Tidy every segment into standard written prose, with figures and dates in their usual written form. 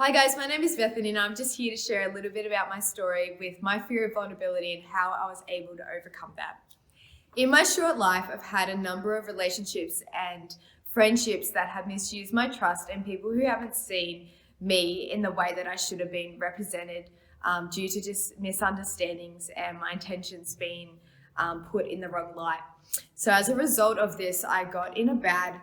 Hi guys, my name is Bethany and I'm just here to share a little bit about my story with my fear of vulnerability and how I was able to overcome that. In my short life, I've had a number of relationships and friendships that have misused my trust, and people who haven't seen me in the way that I should have been represented due to just misunderstandings and my intentions being put in the wrong light. So as a result of this, I got in a bad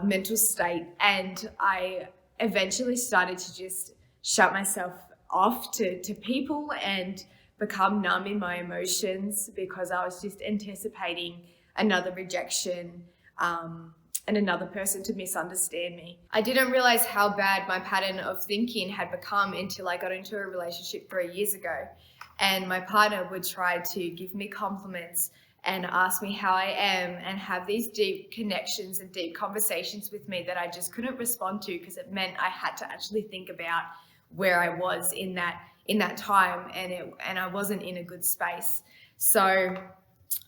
mental state, and I eventually started to just shut myself off to people and become numb in my emotions because I was just anticipating another rejection and another person to misunderstand me. I didn't realize how bad my pattern of thinking had become until I got into a relationship 3 years ago, and my partner would try to give me compliments and ask me how I am and have these deep connections and deep conversations with me that I just couldn't respond to because it meant I had to actually think about where I was in that time, and I wasn't in a good space. So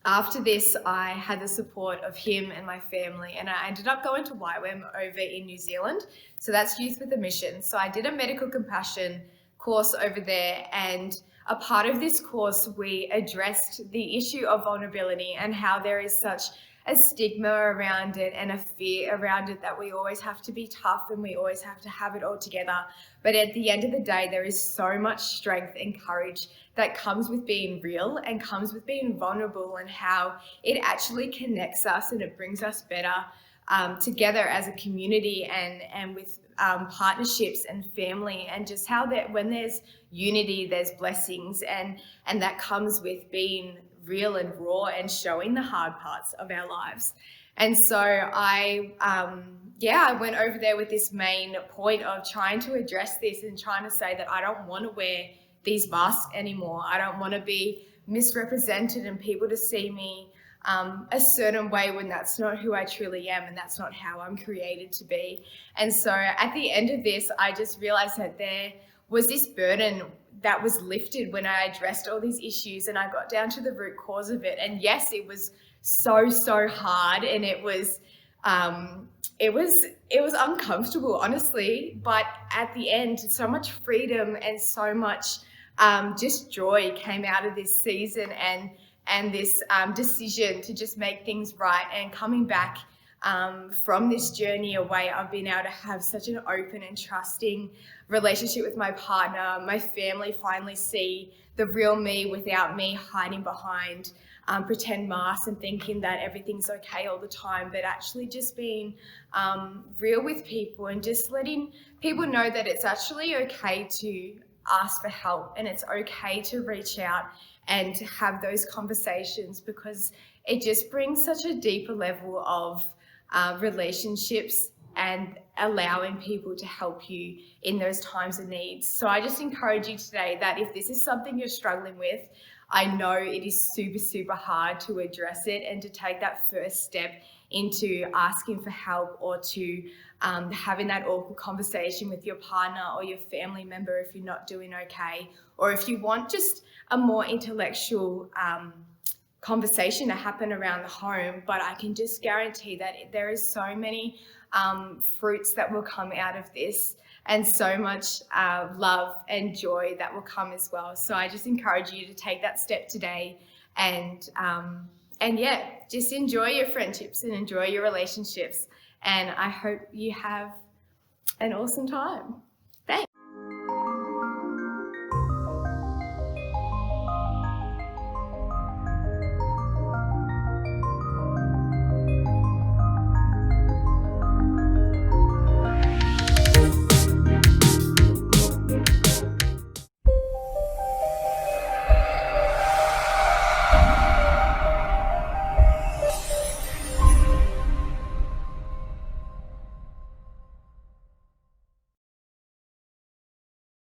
after this, I had the support of him and my family, and I ended up going to YWAM over in New Zealand. So that's Youth with a Mission. So I did a medical compassion course over there, and a part of this course, we addressed the issue of vulnerability and how there is such a stigma around it and a fear around it that we always have to be tough and we always have to have it all together. But at the end of the day, there is so much strength and courage that comes with being real and comes with being vulnerable, and how it actually connects us and it brings us better together as a community and with partnerships and family, and just how that when there's unity, there's blessings, and that comes with being real and raw and showing the hard parts of our lives. And so I went over there with this main point of trying to address this and trying to say that I don't want to wear these masks anymore. I don't want to be misrepresented and people to see me a certain way when that's not who I truly am and that's not how I'm created to be. And so at the end of this, I just realized that there was this burden that was lifted when I addressed all these issues and I got down to the root cause of it. And yes, it was so hard, and it was uncomfortable, honestly, but at the end, so much freedom and so much just joy came out of this season and this decision to just make things right. And coming back from this journey away, I've been able to have such an open and trusting relationship with my partner. My family finally see the real me without me hiding behind pretend masks and thinking that everything's okay all the time, but actually just being real with people and just letting people know that it's actually okay to ask for help and it's okay to reach out and to have those conversations, because it just brings such a deeper level of relationships and allowing people to help you in those times of need. So I just encourage you today that if this is something you're struggling with, I know it is super hard to address it and to take that first step into asking for help, or to having that awkward conversation with your partner or your family member if you're not doing okay, or if you want just a more intellectual conversation to happen around the home. But I can just guarantee that there is so many fruits that will come out of this, and so much love and joy that will come as well. So I just encourage you to take that step today and just enjoy your friendships and enjoy your relationships. And I hope you have an awesome time.